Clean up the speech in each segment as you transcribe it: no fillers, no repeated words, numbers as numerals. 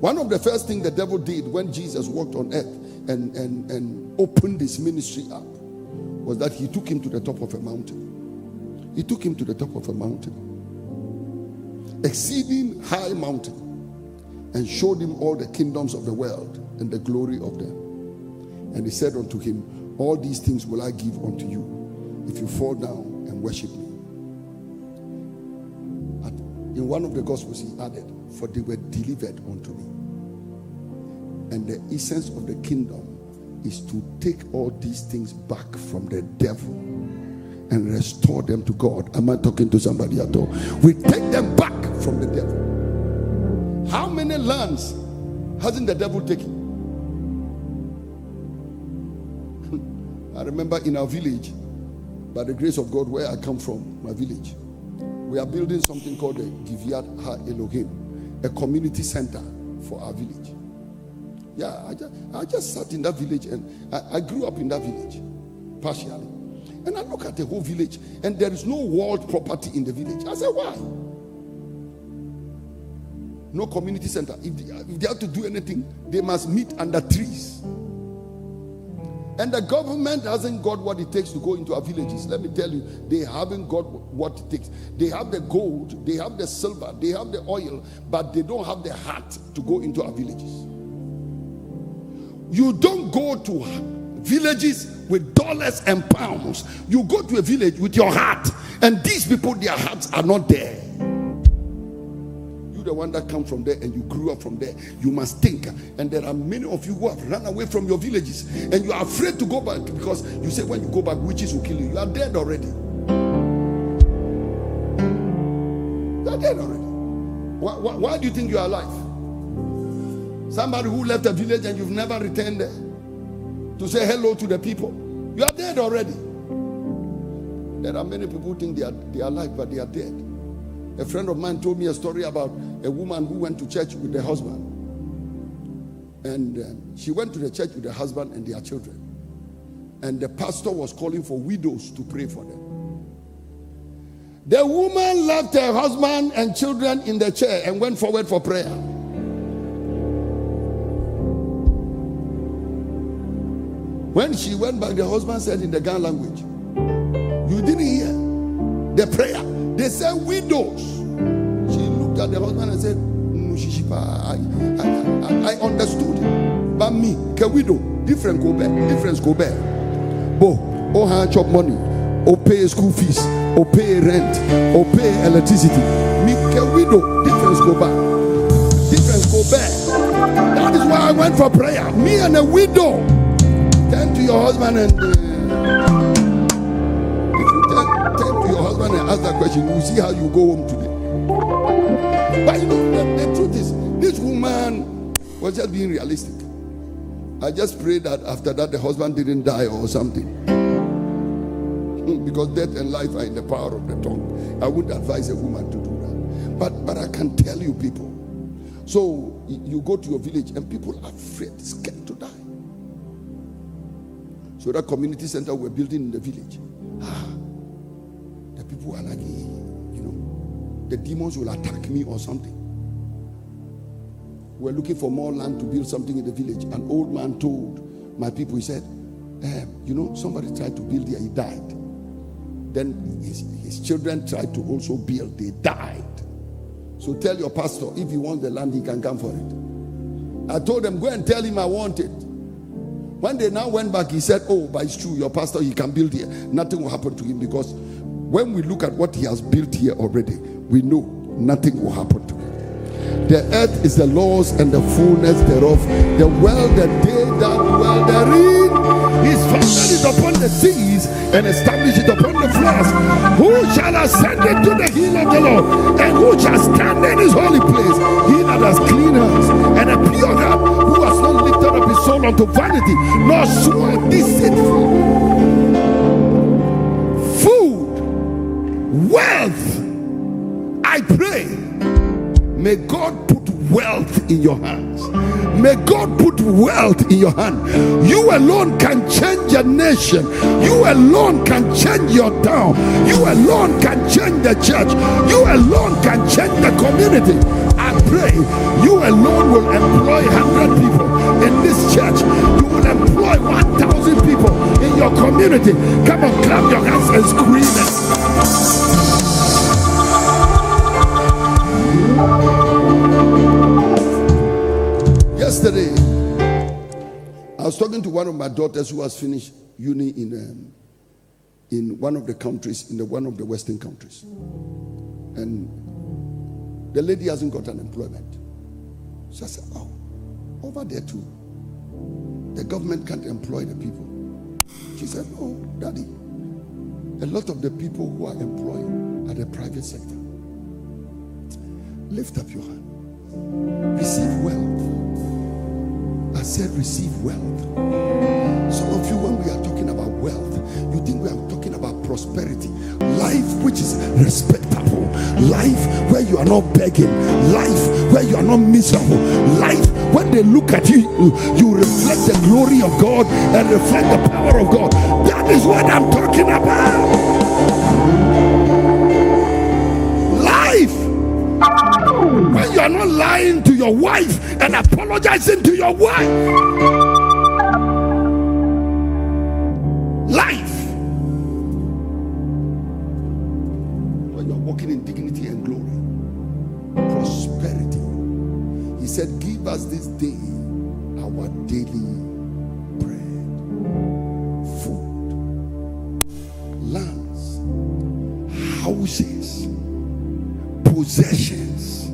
One of the first things the devil did when Jesus walked on earth and opened his ministry up was that he took him to the top of a mountain. He took him to the top of a mountain, exceeding high mountain, and showed him all the kingdoms of the world and the glory of them. And he said unto him, all these things will I give unto you if you fall down and worship me. And in one of the Gospels he added, for they were delivered unto me. And the essence of the kingdom is to take all these things back from the devil and restore them to God. Am I talking to somebody at all? We take them back from the devil. How many lands hasn't the devil taken? I remember in our village, by the grace of God, where I come from, my village, we are building something called the Giviat Ha Elohim, a community center for our village. Yeah, I just sat in that village, and I grew up in that village, partially. And I look at the whole village, and there is no walled property in the village. I said, why? No community center. If they have to do anything, they must meet under trees. And the government hasn't got what it takes to go into our villages. Let me tell you, they haven't got what it takes. They have the gold, they have the silver, they have the oil, but they don't have the heart to go into our villages. You don't go to villages with dollars and pounds. You go to a village with your heart, and these people, their hearts are not there. The one that comes from there and you grew up from there, you must think. And there are many of you who have run away from your villages, and you are afraid to go back because you say when you go back, witches will kill you. You are dead already. You are dead already. Why do you think you are alive? Somebody who left a village and you've never returned there to say hello to the people, you are dead already. There are many people who think they are alive, but they are dead. A friend of mine told me a story about a woman who went to church with her husband. And she went to the church with her husband and their children. And the pastor was calling for widows to pray for them. The woman left her husband and children in the chair and went forward for prayer. When she went back, the husband said in the Ghana language, you didn't hear the prayer. They said widows. She looked at the husband and said, I understood. But me, a widow, different go back, difference go back. Bo, oh, hand chop money, oh, pay school fees, oh, pay rent, oh, pay electricity. Me, a widow, difference go back. Difference go back. That is why I went for prayer. Me and a widow. Turn to your husband and your husband and ask that question, you see how you go home today. But you know, the truth is, this woman was just being realistic. I just pray that after that the husband didn't die or something. Because death and life are in the power of the tongue. I wouldn't advise a woman to do that. But I can tell you people. So you go to your village and people are afraid, scared to die. So that community center we're building in the village. The people are like, the demons will attack me or something. We're looking for more land to build something in the village. An old man told my people, he said, somebody tried to build here, he died. Then his children tried to also build, they died. So tell your pastor, if he wants the land, he can come for it. I told them, go and tell him I want it. When they now went back, he said, oh, but it's true, your pastor, he can build here. Nothing will happen to him, because when we look at what he has built here already, we know nothing will happen to him. The earth is the Lord's and the fullness thereof, the world, the day that dwell therein. He's founded it upon the seas and established it upon the floods. Who shall ascend into the hill of the Lord, and who shall stand in his holy place? He that has clean hands and a pure heart, who has not lifted up his soul unto vanity, nor sworn deceitfully. Food, wealth. I pray, may God put wealth in your hands. May God put wealth in your hand. You alone can change a nation. You alone can change your town. You alone can change the church. You alone can change the community. I pray pray, you alone will employ 100 people in this church. You will employ 1,000 people in your community. Come on, clap your hands and scream it. Yesterday, I was talking to one of my daughters who has finished uni in one of the countries, in one of the Western countries. And the lady hasn't got an employment. So I said, oh, over there too, the government can't employ the people. She said, oh, Daddy, a lot of the people who are employed are the private sector. Lift up your hand. Receive wealth. I said receive wealth. Some of you, when we are talking about wealth, you think we are talking about prosperity. Life which is respectable. Life where you are not begging. Life where you are not miserable. Life when they look at you, you reflect the glory of God and reflect the power of God. That is what I'm talking about. Life when you are not lying to your wife and apologizing to your wife. Life when you are walking in dignity and glory. Prosperity. He said, give us this day our daily bread. Food, lands, houses, possessions,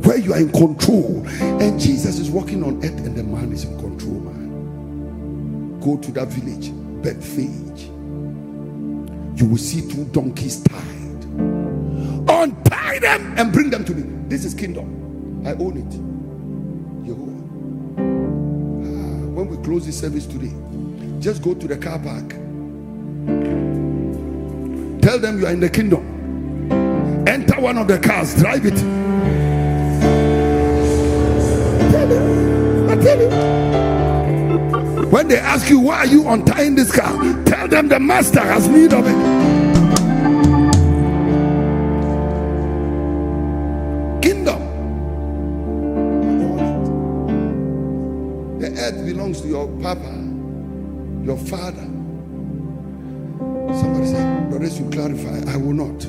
where you are in control. And Jesus is walking on earth and the man is in control, man. Go to that village, Bethphage. You will see 2 donkeys tied. Untie them and bring them to me. This is kingdom. I own it. Jehovah. When we close this service today, just go to the car park. Tell them you are in the kingdom. Enter one of the cars, drive it. I tell you. When they ask you, why are you untying this car? Tell them the master has need of it. Kingdom. The earth belongs to your papa, your father. Somebody said, brothers, you clarify. I will not.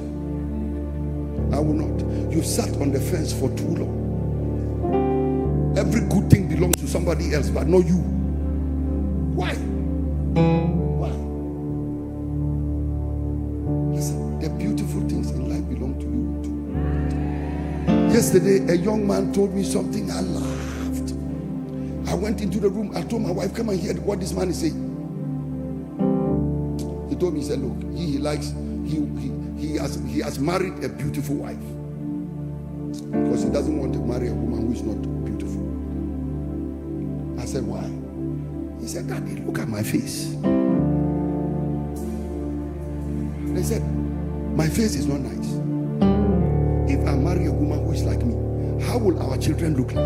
I will not. You sat on the fence for too long. Every good thing belongs to somebody else, but not you. Why? Why? Listen, the beautiful things in life belong to you too. Yesterday, a young man told me something. I laughed. I went into the room. I told my wife, come and hear what this man is saying. He told me, he said, look, he has married a beautiful wife because he doesn't want to marry a woman who is not beautiful. I said, why? He said, Daddy, look at my face. They said, my face is not nice. If I marry a woman who is like me, how will our children look like?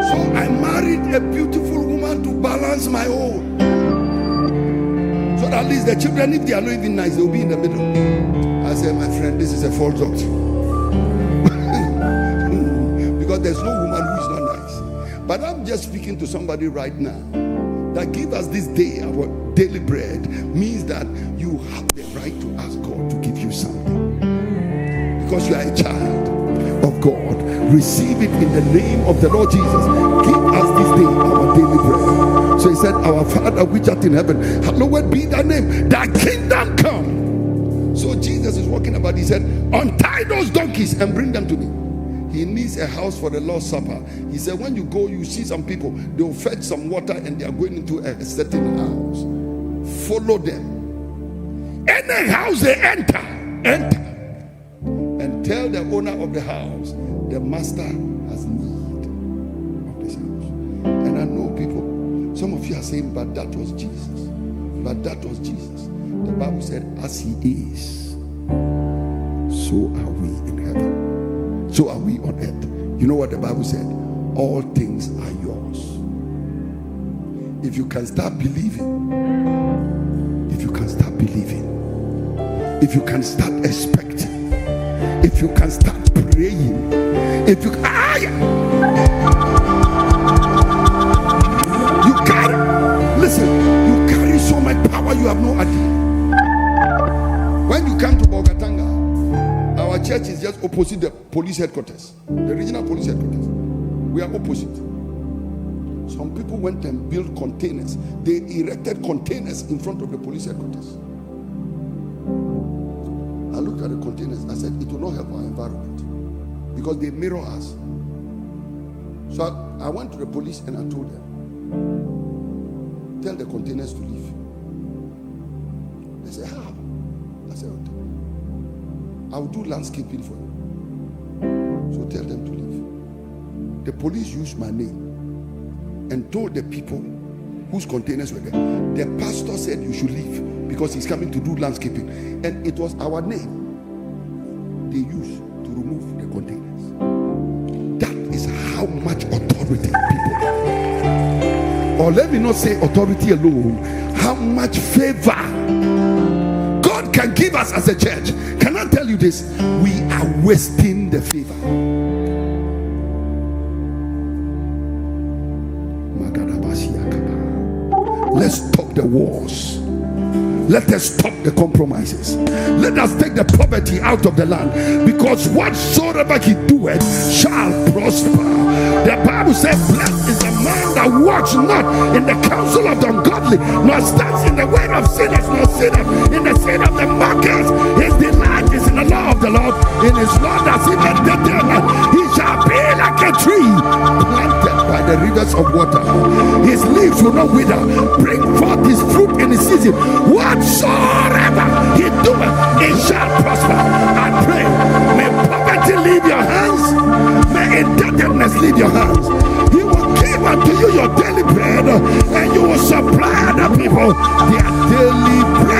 So I married a beautiful woman to balance my own. So that at least the children, if they are not even nice, they'll be in the middle. I said, my friend, this is a false doctrine. Because there's no woman who is not nice. But I'm just speaking to somebody right now that give us this day our daily bread means that you have the right to ask God to give you something. Because you are a child of God. Receive it in the name of the Lord Jesus. Give us this day our daily bread. So he said, our Father which art in heaven, hallowed be thy name, thy kingdom come. So Jesus is walking about. He said, untie those donkeys and bring them to me. He needs a house for the Lord's Supper. He said, when you go, you see some people, they'll fetch some water and they are going into a certain house. Follow them. Any house they enter. And tell the owner of the house, the master has need of this house. And I know people, some of you are saying, but that was Jesus. But that was Jesus. The Bible said, as he is, so are we in heaven. So are we on earth. You know what the Bible said? All things are yours. If you can start believing, if you can start expecting, if you can start praying, if you you carry, listen, you carry so much power you have no idea. When you come to Bogatanga, our church is just opposite the police headquarters, the regional police headquarters. We are opposite. Some people went and built containers. They erected containers in front of the police headquarters. I looked at the containers. I said, it will not help our environment because they mirror us. So I went to the police and I told them, tell the containers to leave. They said, how? I said, okay. I will do landscaping for you. So tell them to leave. The police used my name and told the people whose containers were there. The pastor said you should leave because he's coming to do landscaping. And it was our name they used to remove the containers. That is how much authority people have. Or let me not say authority alone, how much favor God can give us as a church. Can I tell you this? We are wasting the favor. Let's stop the wars. Let us stop the compromises. Let us take the poverty out of the land, because whatsoever he doeth shall prosper. The Bible says, blessed is the man that walks not in the counsel of the ungodly, nor stands in the way of sinners, nor sitteth in the seat of the mockers. His delight is in the law of the Lord. In his law does he meditate. He shall be like a tree planted by the rivers of water. His leaves will not wither, bring forth his fruit in his season. Whatsoever he doeth, it shall prosper. I pray, may poverty leave your hands, may indebtedness leave your hands. He will give unto you your daily bread, and you will supply other people their daily bread.